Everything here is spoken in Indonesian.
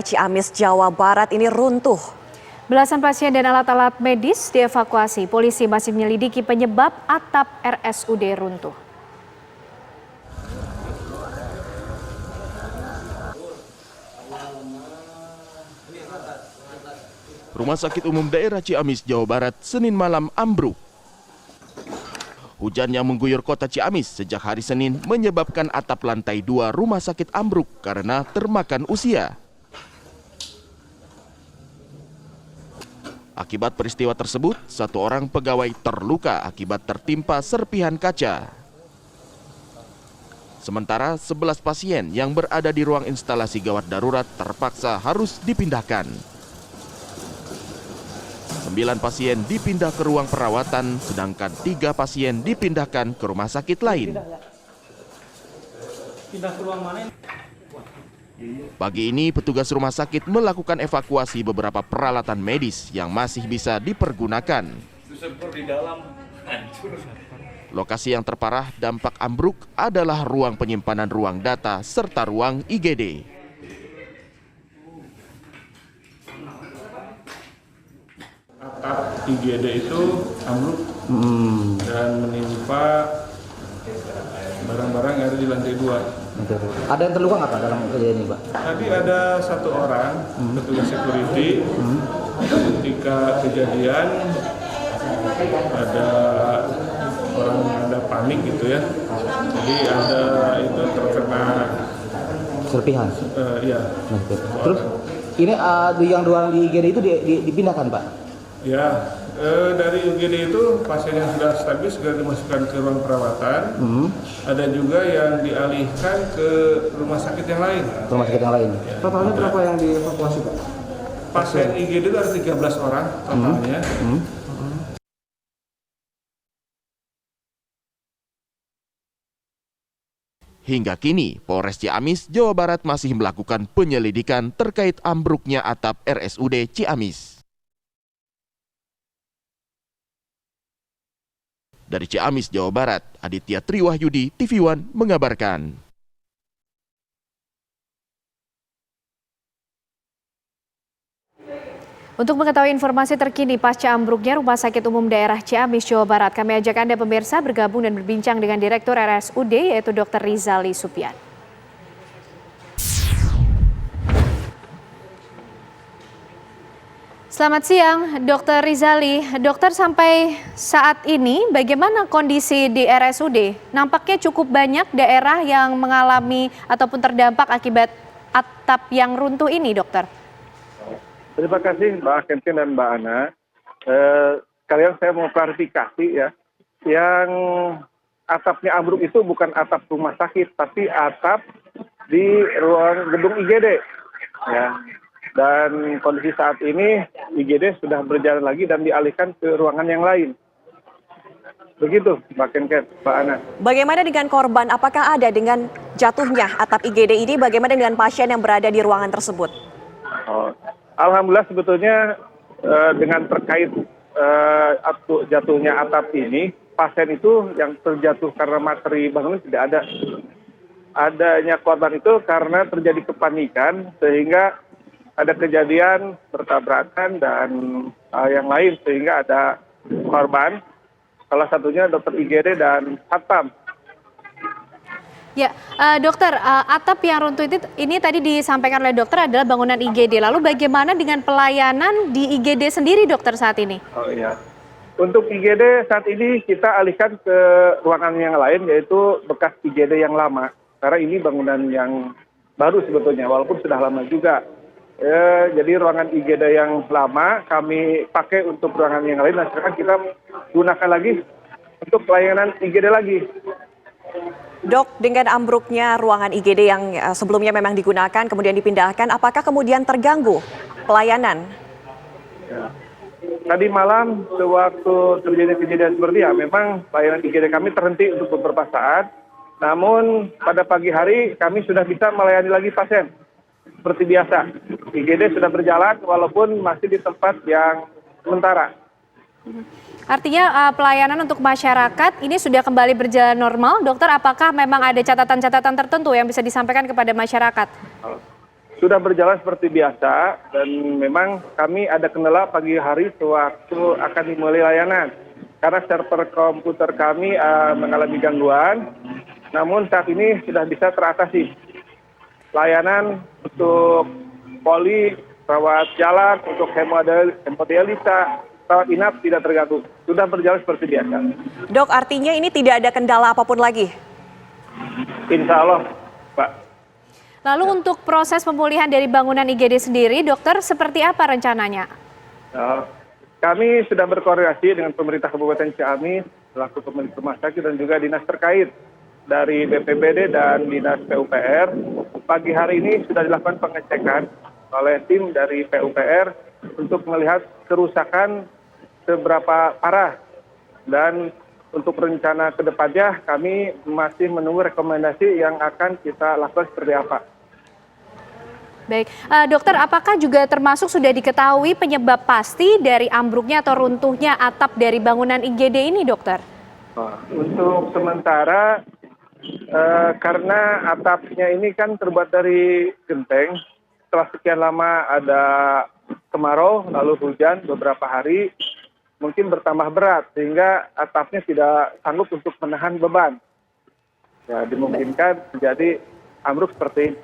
Ciamis, Jawa Barat ini runtuh. Belasan pasien dan alat-alat medis dievakuasi. Polisi masih menyelidiki penyebab atap RSUD runtuh. Rumah Sakit Umum Daerah Ciamis, Jawa Barat, Senin malam ambruk. Hujan yang mengguyur kota Ciamis sejak hari Senin menyebabkan atap lantai 2 rumah sakit ambruk karena termakan usia. Akibat peristiwa tersebut, 1 orang pegawai terluka akibat tertimpa serpihan kaca. Sementara 11 pasien yang berada di ruang instalasi gawat darurat terpaksa harus dipindahkan. 9 pasien dipindah ke ruang perawatan, sedangkan 3 pasien dipindahkan ke rumah sakit lain. Pindah ke ruang mana? Pagi ini petugas rumah sakit melakukan evakuasi beberapa peralatan medis yang masih bisa dipergunakan. Lokasi yang terparah dampak ambruk adalah ruang penyimpanan ruang data serta ruang IGD. Atap IGD itu ambruk dan menimpa barang-barang yang ada di lantai 2. Ada yang terluka nggak Pak dalam kejadian ini Pak? Tadi ada 1 orang petugas security. Ketika kejadian ada orang ada panik gitu ya. Jadi ada itu terkena Serpihan. Ya. Terus ini yang 2 orang di IGD itu dipindahkan Pak? Ya, dari UGD itu pasien yang sudah stabil segera dimasukkan ke ruang perawatan. Ada juga yang dialihkan ke rumah sakit yang lain. Rumah sakit yang lain. Totalnya berapa yang dievakuasi Pak? Pasien IGD itu ada 13 orang totalnya. Hingga kini, Polres Ciamis, Jawa Barat masih melakukan penyelidikan terkait ambruknya atap RSUD Ciamis. Dari Ciamis, Jawa Barat, Aditya Triwahyudi, TV One mengabarkan. Untuk mengetahui informasi terkini pasca ambruknya Rumah Sakit Umum Daerah Ciamis, Jawa Barat, kami ajak Anda pemirsa bergabung dan berbincang dengan Direktur RSUD yaitu Dr. Rizali Supian. Selamat siang, Dr. Rizali. Dokter, sampai saat ini bagaimana kondisi di RSUD? Nampaknya cukup banyak daerah yang mengalami ataupun terdampak akibat atap yang runtuh ini, dokter. Terima kasih Mbak Kentin dan Mbak Ana. Sekalian saya mau klarifikasi ya, yang atapnya ambruk itu bukan atap rumah sakit, tapi atap di ruang gedung IGD. Ya. Dan kondisi saat ini IGD sudah berjalan lagi dan dialihkan ke ruangan yang lain. Begitu Mbak Kentin, Mbak Ana. Bagaimana dengan korban? Apakah ada dengan jatuhnya atap IGD ini? Bagaimana dengan pasien yang berada di ruangan tersebut? Alhamdulillah sebetulnya dengan terkait jatuhnya atap ini, pasien itu yang terjatuh karena materi bangunan tidak ada. Adanya korban itu karena terjadi kepanikan sehingga ada kejadian bertabrakan dan yang lain sehingga ada korban. Salah satunya dokter IGD dan satpam. Ya, dokter, atap yang runtuh ini tadi disampaikan oleh dokter adalah bangunan IGD. Lalu bagaimana dengan pelayanan di IGD sendiri, dokter, saat ini? Oh iya, untuk IGD saat ini kita alihkan ke ruangan yang lain, yaitu bekas IGD yang lama. Karena ini bangunan yang baru sebetulnya, walaupun sudah lama juga. Jadi ruangan IGD yang lama kami pakai untuk ruangan yang lain, dan sekarang kita gunakan lagi untuk pelayanan IGD lagi. Dok, dengan ambruknya ruangan IGD yang sebelumnya memang digunakan kemudian dipindahkan, apakah kemudian terganggu pelayanan? Ya. Tadi malam sewaktu terjadi kejadian seperti ya, memang pelayanan IGD kami terhenti untuk beberapa saat. Namun pada pagi hari kami sudah bisa melayani lagi pasien seperti biasa. IGD sudah berjalan walaupun masih di tempat yang sementara. Artinya pelayanan untuk masyarakat ini sudah kembali berjalan normal, dokter. Apakah memang ada catatan-catatan tertentu yang bisa disampaikan kepada masyarakat? sudah berjalan seperti biasa dan memang kami ada kendala pagi hari sewaktu akan dimulai layanan. Karena server komputer kami mengalami gangguan, namun saat ini sudah bisa teratasi. Layanan untuk poli, rawat jalan, untuk hemodialisa, rawat inap tidak terganggu. Sudah berjalan seperti biasa. Dok, artinya ini tidak ada kendala apapun lagi? Insya Allah, Pak. Lalu untuk proses pemulihan dari bangunan IGD sendiri, dokter seperti apa rencananya? Kami sudah berkoordinasi dengan pemerintah Kabupaten Ciamis, selaku pemilik rumah sakit dan juga dinas terkait dari BPBD dan dinas PUPR. Pagi hari ini sudah dilakukan pengecekan oleh tim dari PUPR untuk melihat kerusakan seberapa parah. Dan untuk rencana ke depannya kami masih menunggu rekomendasi yang akan kita lakukan seperti apa. Baik, dokter, apakah juga termasuk sudah diketahui penyebab pasti dari ambruknya atau runtuhnya atap dari bangunan IGD ini, dokter? Untuk sementara, karena atapnya ini kan terbuat dari genteng, setelah sekian lama ada kemarau, lalu hujan beberapa hari, mungkin bertambah berat, sehingga atapnya tidak sanggup untuk menahan beban. Ya, dimungkinkan menjadi ambruk seperti ini.